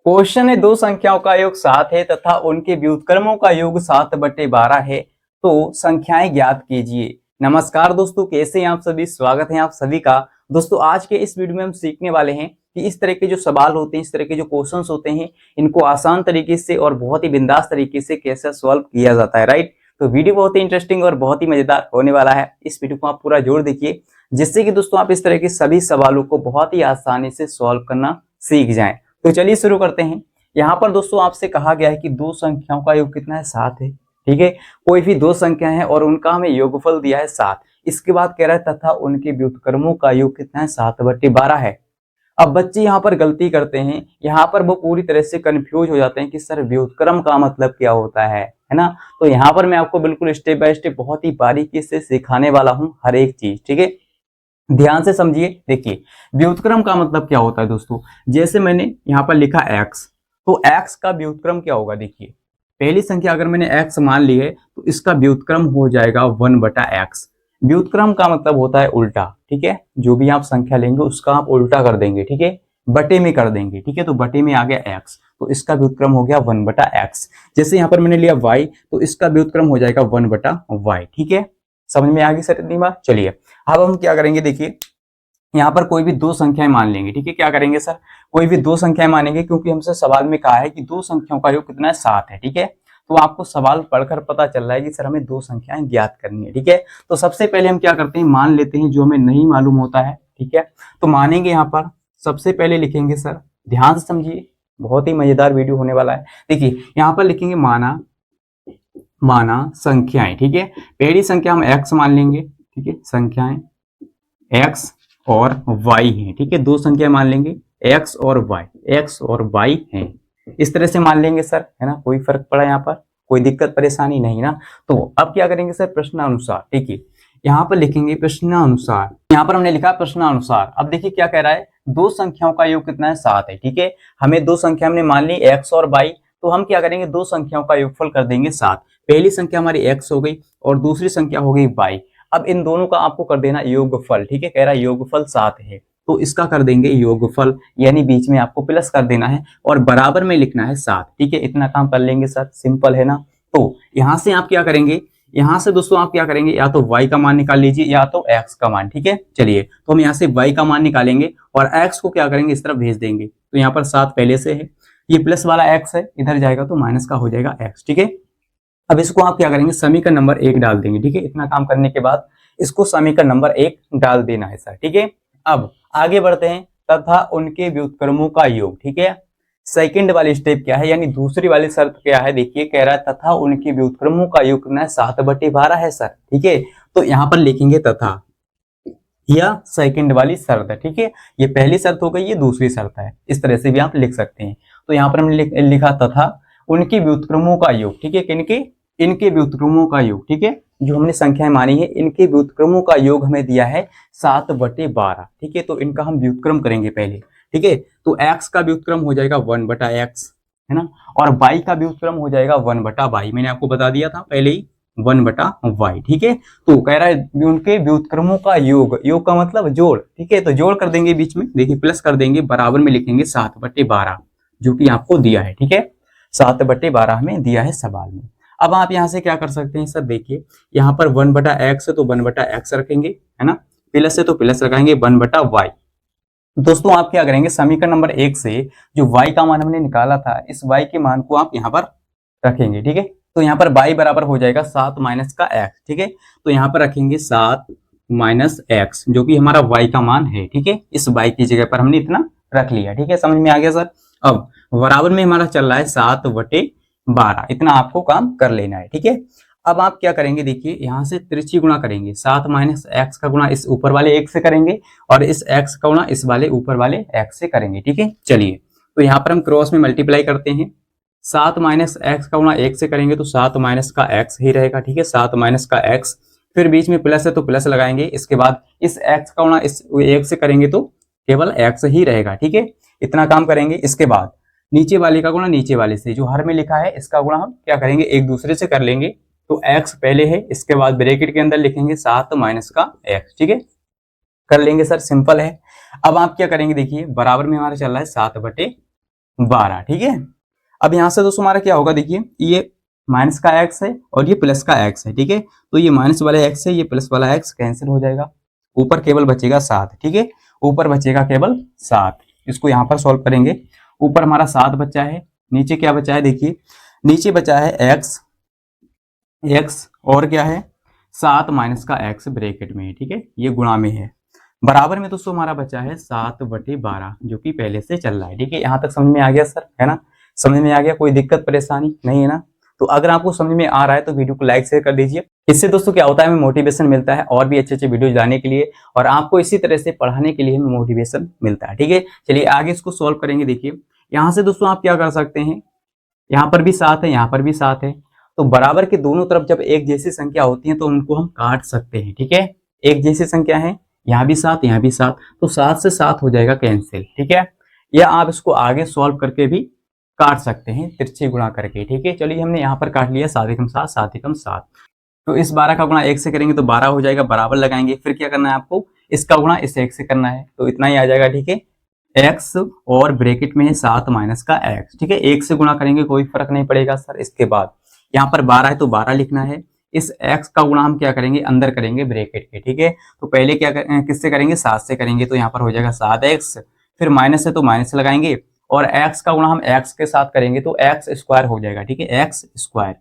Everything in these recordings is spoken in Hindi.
क्वेश्चन है, दो संख्याओं का योग 7 है तथा उनके व्युत्क्रमों का योग 7/12 है, तो संख्याएं ज्ञात कीजिए। नमस्कार दोस्तों, कैसे हैं आप सभी। स्वागत है आप सभी का। दोस्तों आज के इस वीडियो में हम सीखने वाले हैं कि इस तरह के जो सवाल होते हैं, इस तरह के जो क्वेश्चंस होते हैं, इनको आसान तरीके से और बहुत ही बिंदास तरीके से कैसे सॉल्व किया जाता है, राइट। तो वीडियो बहुत ही इंटरेस्टिंग और बहुत ही मजेदार होने वाला है। इस वीडियो को आप पूरा जोर देखिए, जिससे कि दोस्तों आप इस तरह के सभी सवालों को बहुत ही आसानी से सॉल्व करना सीख जाएं। तो चलिए शुरू करते हैं। यहाँ पर दोस्तों आपसे कहा गया है कि दो संख्याओं का योग कितना है, 7 है। ठीक है, कोई भी दो संख्या है और उनका हमें योगफल दिया है 7। इसके बाद कह रहा है तथा उनके व्युत्क्रमों का योग कितना है, 7/12 है। अब बच्चे यहाँ पर गलती करते हैं, यहाँ पर वो पूरी तरह से कंफ्यूज हो जाते हैं कि सर व्युत्क्रम का मतलब क्या होता है ना। तो यहाँ पर मैं आपको बिल्कुल स्टेप बाय स्टेप बहुत ही बारीकी से सिखाने वाला हूँ हर एक चीज। ठीक है, ध्यान से समझिए। देखिए व्युत्क्रम का मतलब क्या होता है दोस्तों, जैसे मैंने यहाँ पर लिखा x, तो x का व्युत्क्रम क्या होगा। देखिए पहली संख्या अगर मैंने x मान ली है तो इसका व्युत्क्रम हो जाएगा 1/x। व्युत्क्रम का मतलब होता है उल्टा। ठीक है, जो भी आप संख्या लेंगे उसका आप उल्टा कर देंगे। ठीक है, बटे में कर देंगे। ठीक है, तो बटे में आ गया x, तो इसका व्युत्क्रम हो गया 1/x। जैसे यहाँ पर मैंने लिया y, तो इसका व्युत्क्रम हो जाएगा 1/y। ठीक है, समझ में आ गई सर इतनी बात। चलिए अब हम क्या करेंगे, देखिए यहाँ पर कोई भी दो संख्याएं मान लेंगे। ठीक है, क्या करेंगे सर, कोई भी दो संख्याएं मानेंगे, क्योंकि हमसे सवाल में कहा है कि दो संख्याओं का योग कितना है, 7 है। ठीक है, तो आपको सवाल पढ़कर पता चल रहा है कि सर हमें दो संख्याएं ज्ञात करनी है। ठीक है, तो सबसे पहले हम क्या करते हैं, मान लेते हैं जो हमें नहीं मालूम होता है। ठीक है, तो मानेंगे यहाँ पर सबसे पहले लिखेंगे, सर ध्यान से समझिए, बहुत ही मजेदार वीडियो होने वाला है। देखिए यहाँ पर लिखेंगे माना संख्याएं। ठीक है, पहली संख्या हम x मान लेंगे। ठीक है, संख्याएं x और y हैं। ठीक है, दो संख्या मान लेंगे x और y हैं। इस तरह से मान लेंगे सर, है ना। कोई फर्क पड़ा यहाँ पर, कोई दिक्कत परेशानी नहीं ना। तो अब क्या करेंगे सर, प्रश्नानुसार। देखिए यहाँ पर लिखेंगे प्रश्नानुसार। यहाँ पर हमने लिखा प्रश्नानुसार। अब देखिए क्या कह रहा है, दो संख्याओं का योग कितना है, 7 है। ठीक है, हमें दो संख्या हमने मान ली x और y, तो हम क्या करेंगे, दो संख्याओं का योगफल कर देंगे 7। पहली संख्या हमारी x हो गई और दूसरी संख्या हो गई y। अब इन दोनों का आपको कर देना योगफल। ठीक है, कह रहा है योगफल 7 है, तो इसका कर देंगे योगफल, यानी बीच में आपको प्लस कर देना है और बराबर में लिखना है 7। ठीक है, इतना काम कर लेंगे सर, सिंपल है ना। तो यहाँ से आप क्या करेंगे, यहाँ से दोस्तों आप क्या करेंगे, या तो y का मान निकाल लीजिए या तो x का मान। ठीक है, चलिए तो हम यहाँ से y का मान निकालेंगे और x को क्या करेंगे, इस तरफ भेज देंगे। तो यहाँ पर 7 पहले से है, ये प्लस वाला x है, इधर जाएगा तो माइनस का हो जाएगा x। ठीक है, अब इसको आप क्या करेंगे, समीकरण नंबर 1 डाल देंगे। ठीक है, इतना काम करने के बाद इसको समीकरण नंबर 1 डाल देना है सर। ठीक है, अब आगे बढ़ते हैं, तथा उनके व्युत्क्रमों का योग। ठीक है, सेकंड वाली स्टेप क्या है, यानी दूसरी वाली शर्त क्या है। देखिए कह रहा है तथा उनके व्युत्क्रमों का योग कितना है, 7/12 है सर। ठीक है, तो यहाँ पर लिखेंगे तथा, यह सेकंड वाली शर्त है। ठीक है, ये पहली शर्त हो गई, ये दूसरी शर्त है। इस तरह से भी आप लिख सकते हैं। तो यहाँ पर हमने लिखा तथा उनके व्युत्क्रमों का योग। ठीक है, किनके, इनके व्युत्क्रमों का योग। ठीक है, जो हमने संख्याएं मानी है, इनके व्युत्क्रमों का योग हमें दिया है 7/12। ठीक है, तो इनका हम व्युत्क्रम करेंगे पहले। ठीक है, तो x का व्युत्क्रम हो जाएगा 1/x, है ना, और y का व्युत्क्रम हो जाएगा 1/y। मैंने आपको बता दिया था पहले ही, 1/y। ठीक है, तो कह रहा है उनके व्युत्क्रमों का योग, योग का मतलब जोड़। ठीक है, तो जोड़ कर देंगे बीच में, देखिए प्लस कर देंगे, बराबर में लिखेंगे 7/12, जो कि आपको दिया है। ठीक है, 7/12 हमें दिया है सवाल में। अब आप यहाँ से क्या कर सकते हैं सर, देखिए यहाँ पर 1/x है तो 1/x रखेंगे, है ना, प्लस है तो प्लस लगाएंगे 1/y। दोस्तों आप क्या करेंगे, समीकरण नंबर 1 से जो y का मान हमने निकाला था, इस y के मान को आप यहाँ पर रखेंगे। ठीक है, तो यहाँ पर y बराबर हो जाएगा 7 माइनस का x। ठीक है, तो यहाँ पर रखेंगे 7 माइनस x, जो कि हमारा y का मान है। ठीक है, इस y की जगह पर हमने इतना रख लिया। ठीक है, समझ में आ गया सर। अब बराबर में हमारा चल रहा है 7/12, इतना आपको काम कर लेना है। ठीक है, अब आप क्या करेंगे, देखिए यहाँ से त्रिची गुणा करेंगे, 7 माइनस x का गुणा इस ऊपर वाले x से करेंगे और इस x का गुणा इस वाले ऊपर वाले x से करेंगे। ठीक है, चलिए तो यहाँ पर हम क्रॉस में मल्टीप्लाई करते हैं। 7 माइनस x का गुणा 1 से करेंगे तो 7 माइनस का x ही रहेगा। ठीक है, 7 माइनस का x, फिर बीच में प्लस है तो प्लस लगाएंगे। इसके बाद इस x का गुणा इस 1 से करेंगे तो केवल x ही रहेगा। ठीक है, इतना काम करेंगे। इसके बाद नीचे वाले का गुणा नीचे वाले से, जो हर में लिखा है इसका गुणा हम क्या करेंगे, एक दूसरे से कर लेंगे। तो x पहले है, इसके बाद ब्रैकेट के अंदर लिखेंगे 7 माइनस का x। ठीक है, कर लेंगे सर, सिंपल है। अब आप क्या करेंगे, देखिए बराबर में हमारा चल रहा है 7/12। 12। ठीक है, अब यहाँ से दोस्तों हमारा क्या होगा, देखिए ये माइनस का x है और ये प्लस का x है। ठीक है, तो ये माइनस वाला x है, ये प्लस वाला x कैंसिल हो जाएगा, ऊपर केवल बचेगा 7। ठीक है, ऊपर बचेगा केवल 7। इसको यहाँ पर सॉल्व करेंगे, ऊपर हमारा 7 बचा है, नीचे क्या बचा है, देखिए नीचे बचा है x और क्या है 7 माइनस का x ब्रैकेट में है। ठीक है, ये गुणा में है, बराबर में दोस्तों हमारा बचा है 7/12 जो कि पहले से चल रहा है। ठीक है, यहाँ तक समझ में आ गया सर, है ना, समझ में आ गया, कोई दिक्कत परेशानी नहीं है ना। तो अगर आपको समझ में आ रहा है तो वीडियो को लाइक शेयर कर दीजिए। इससे दोस्तों क्या होता है, हमें मोटिवेशन मिलता है और भी अच्छे अच्छे वीडियो लाने के लिए, और आपको इसी तरह से पढ़ाने के लिए हमें मोटिवेशन मिलता है। ठीक है, चलिए आगे इसको सॉल्व करेंगे। देखिए यहाँ से दोस्तों आप क्या कर सकते हैं, यहाँ पर भी 7 है, यहाँ पर भी 7 है, तो बराबर के दोनों तरफ जब एक जैसी संख्या होती है तो उनको हम काट सकते हैं। ठीक है, एक जैसी संख्या है, यहाँ भी 7 यहाँ भी 7, तो 7 से 7 हो जाएगा कैंसिल। ठीक है, या आप इसको आगे सॉल्व करके भी काट सकते हैं, तिरछे गुणा करके। ठीक है, चलिए हमने यहाँ पर काट लिया 7 एकम 7 7 एकम 7, तो इस 12 का गुणा 1 से करेंगे तो 12 हो जाएगा, बराबर लगाएंगे, फिर क्या करना है आपको, इसका गुणा इस 1 से करना है, तो इतना ही आ जाएगा। ठीक है, x और ब्रैकेट में है 7 माइनस का x। ठीक है, 1 से गुणा करेंगे कोई फर्क नहीं पड़ेगा सर। इसके बाद यहाँ पर 12 है तो 12 लिखना है, इस x का गुणा हम क्या करेंगे, अंदर करेंगे ब्रैकेट के। ठीक है, तो पहले क्या किससे करेंगे, 7 से करेंगे, तो यहाँ पर हो जाएगा 7x, फिर माइनस है तो माइनस लगाएंगे, और x का गुणा हम x के साथ करेंगे तो x स्क्वायर हो जाएगा। ठीक है, x स्क्वायर।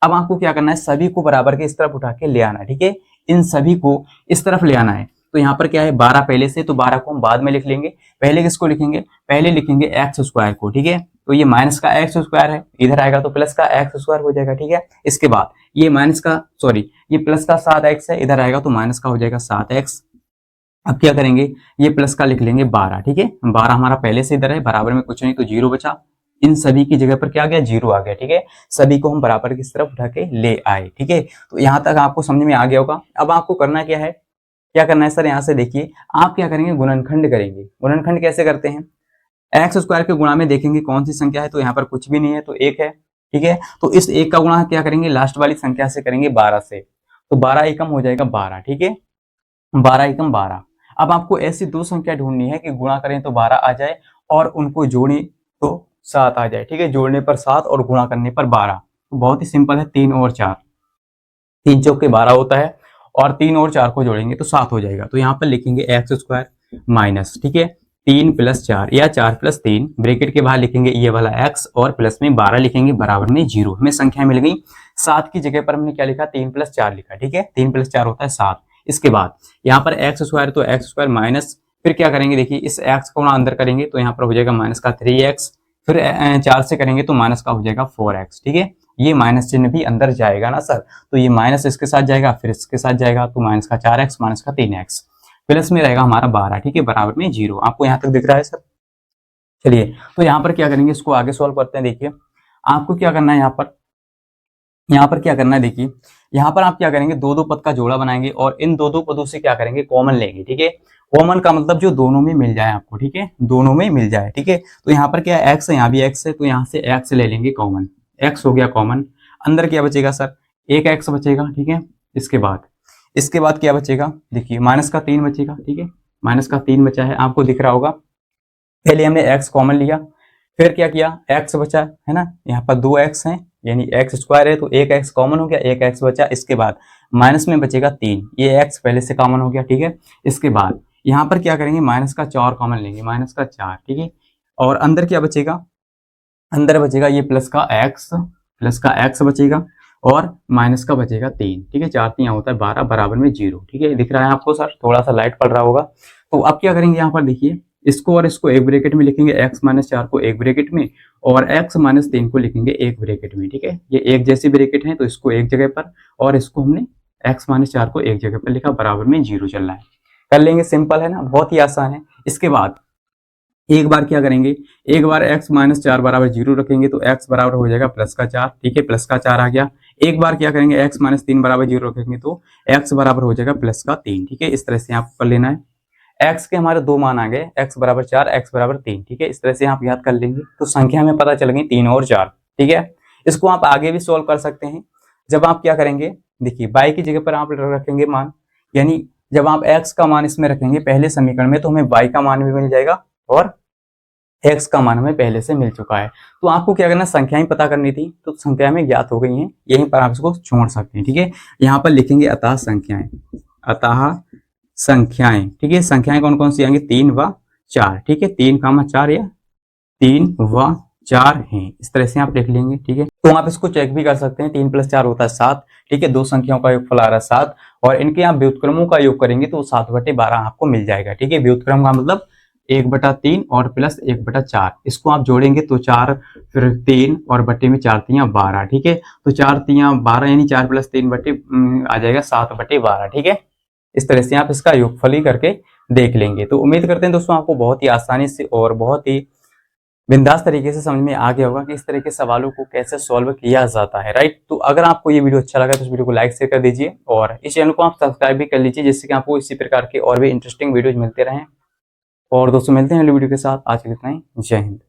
अब आपको क्या करना है, सभी को बराबर के इस तरफ उठा के ले आना है। ठीक है, इन सभी को इस तरफ ले आना है, तो यहाँ पर क्या है 12 पहले से, तो 12 को हम बाद में लिख लेंगे, पहले किसको लिखेंगे, पहले लिखेंगे एक्स स्क्वायर को। ठीक है, तो ये माइनस का एक्स स्क्वायर है, इधर आएगा तो प्लस का एक्स स्क्वायर हो जाएगा। ठीक है, इसके बाद ये माइनस का सॉरी ये प्लस का 7x है, इधर आएगा तो माइनस का हो जाएगा 7x। अब क्या करेंगे, ये प्लस का लिख लेंगे 12। ठीक है, 12 हमारा पहले से इधर है, बराबर में कुछ नहीं तो 0 बचा, इन सभी की जगह पर क्या आ गया, 0 आ गया। ठीक है, सभी को हम बराबर की तरफ उठा के ले आए। ठीक है, तो यहाँ तक आपको समझ में आ गया होगा। अब आपको करना क्या है, क्या करना है सर, यहाँ से देखिए आप क्या करेंगे, गुणनखंड करेंगे। गुणनखंड कैसे करते हैं, एक्स स्क्वायर के गुणा में देखेंगे कौन सी संख्या है, तो यहाँ पर कुछ भी नहीं है तो 1 है। ठीक है, तो इस 1 का गुणा क्या करेंगे, लास्ट वाली संख्या से करेंगे 12 से, तो 12 एकम हो जाएगा 12। ठीक है, 12 एकम 12। अब आपको ऐसी दो संख्या ढूंढनी है कि गुणा करें तो 12 आ जाए और उनको जोड़े तो 7 आ जाए। ठीक है, जोड़ने पर 7 और गुणा करने पर 12, तो बहुत ही सिंपल है, 3 और 4, 3 चौके 12 होता है, और 3 और 4 को जोड़ेंगे तो 7 हो जाएगा। तो यहाँ पर लिखेंगे एक्स स्क्वायर माइनस, ठीक है, 3 + 4 या 4 + 3, ब्रैकेट के बाहर लिखेंगे ये वाला x और प्लस में 12 लिखेंगे, बराबर में 0। हमें संख्या मिल गई, 7 की जगह पर हमने क्या लिखा, 3 + 4 लिखा। ठीक है, 3 + 4 होता है 7। इसके बाद यहाँ पर एक्स स्क्वायर, तो एक्स स्क्वायर माइनस, फिर क्या करेंगे, देखिए इस एक्स को ना अंदर करेंगे तो यहाँ पर हो जाएगा माइनस का 3x, फिर 4 से करेंगे तो माइनस का हो जाएगा 4x। ठीक है, ये माइनस चिन्ह भी अंदर जाएगा ना सर, तो ये माइनस इसके साथ जाएगा, फिर इसके साथ जाएगा, तो माइनस का 4x माइनस का 3x, प्लस में रहेगा हमारा 12। ठीक है, बराबर में 0। आपको यहाँ तक दिख रहा है सर। चलिए, तो यहाँ पर क्या करेंगे, इसको आगे सॉल्व करते हैं। देखिए आपको क्या करना है, यहाँ पर क्या करना है, देखिए यहाँ पर आप क्या करेंगे, दो दो पद का जोड़ा बनाएंगे और इन दो दो पदों से क्या करेंगे, कॉमन लेंगे। ठीक है, कॉमन का मतलब जो दोनों में मिल जाए आपको। ठीक है, दोनों में मिल जाए। ठीक है, तो यहाँ पर क्या है, एक्स है, यहाँ भी एक्स है, तो यहाँ से एक्स ले लेंगे कॉमन, एक्स हो गया कॉमन, अंदर क्या बचेगा सर, एक एक्स बचेगा। ठीक है, इसके बाद क्या बचेगा, देखिए माइनस का 3 बचेगा। ठीक है, माइनस का 3 बचा है, आपको दिख रहा होगा। पहले हमने एक्स कॉमन लिया, फिर क्या किया, एक्स बचा है ना, यहाँ पर 2x है, यानी एक्स स्क्वायर है, तो एक एक्स कॉमन हो गया, एक एक्स बचा। इसके बाद माइनस में बचेगा 3, ये एक्स पहले से कॉमन हो गया। ठीक है, इसके बाद यहाँ पर क्या करेंगे, माइनस का 4 कॉमन लेंगे, माइनस का 4। ठीक है, और अंदर क्या बचेगा, अंदर बचेगा ये प्लस का एक्स बचेगा, और माइनस का बचेगा 3। ठीक है, 4 3 होता है 12, बराबर में 0। ठीक है, दिख रहा है आपको सर, थोड़ा सा लाइट पड़ रहा होगा। तो अब क्या करेंगे, यहाँ पर देखिए इसको और इसको एक ब्रैकेट में लिखेंगे, x - 4 को एक ब्रैकेट में और x - 3 को लिखेंगे एक ब्रैकेट में। ठीक है, ये एक जैसी ब्रैकेट है तो इसको एक जगह पर, और इसको हमने x - 4 को एक जगह पर लिखा, बराबर में 0 चल रहा है। कर लेंगे, सिंपल है ना, बहुत ही आसान है। इसके बाद एक बार क्या करेंगे, एक बार x - 4 बराबर 0 रखेंगे तो x बराबर हो जाएगा प्लस का 4। ठीक है, प्लस का 4 आ गया। एक बार क्या करेंगे, x - 3 बराबर 0 रखेंगे तो x बराबर हो जाएगा प्लस का 3। ठीक है, इस तरह से आपको कर लेना है। x के हमारे दो मान आ गए, x बराबर 4, x बराबर 3। ठीक है, इस तरह से आप याद कर लेंगे तो संख्या में पता चल गई 3 और 4। ठीक है, इसको आप आगे भी सोल्व कर सकते हैं। जब आप क्या करेंगे, देखिए y की जगह पर आप रखेंगे मान, यानी जब आप x का मान इसमें रखेंगे पहले समीकरण में, तो हमें y का मान भी मिल जाएगा और x का मान हमें पहले से मिल चुका है। तो आपको क्या करना, संख्याएं पता करनी थी, तो संख्या में ज्ञात हो गई हैं, यहीं पर आप इसको छोड़ सकते हैं। ठीक है, यहाँ पर लिखेंगे अतः संख्याएं, अतः संख्याएं। ठीक है, संख्याएं कौन कौन सी आएंगी, 3 व 4। ठीक है, 3,4 या 3 व 4 हैं, इस तरह से आप लिख लेंगे। ठीक है, तो आप इसको चेक भी कर सकते हैं, 3 + 4 होता है 7। ठीक है, दो संख्याओं का योगफल आ रहा है 7, और इनके आप व्युत्क्रमों का योग करेंगे तो 7/12 आपको मिल जाएगा। ठीक है, व्युत्क्रम का मतलब 1/3 और प्लस 1/4, इसको आप जोड़ेंगे तो 4, फिर 3 और बट्टे में 4 × 3 = 12। ठीक है, तो 4 × 3 = 12 यानी 4 + 3 आ जाएगा 7/12। ठीक है, इस तरह से आप इसका योगफल ही करके देख लेंगे। तो उम्मीद करते हैं दोस्तों आपको बहुत ही आसानी से और बहुत ही बिंदास तरीके से समझ में आ गया होगा कि इस तरह के सवालों को कैसे सॉल्व किया जाता है। राइट, तो अगर आपको ये वीडियो अच्छा लगा तो इस वीडियो को लाइक शेयर कर दीजिए, और इस चैनल को आप सब्सक्राइब भी कर लीजिए, जिससे कि आपको इसी प्रकार के और भी इंटरेस्टिंग वीडियोज मिलते रहें। और दोस्तों मिलते हैं अगली वीडियो के साथ, आज के लिए इतना ही। जय हिंद।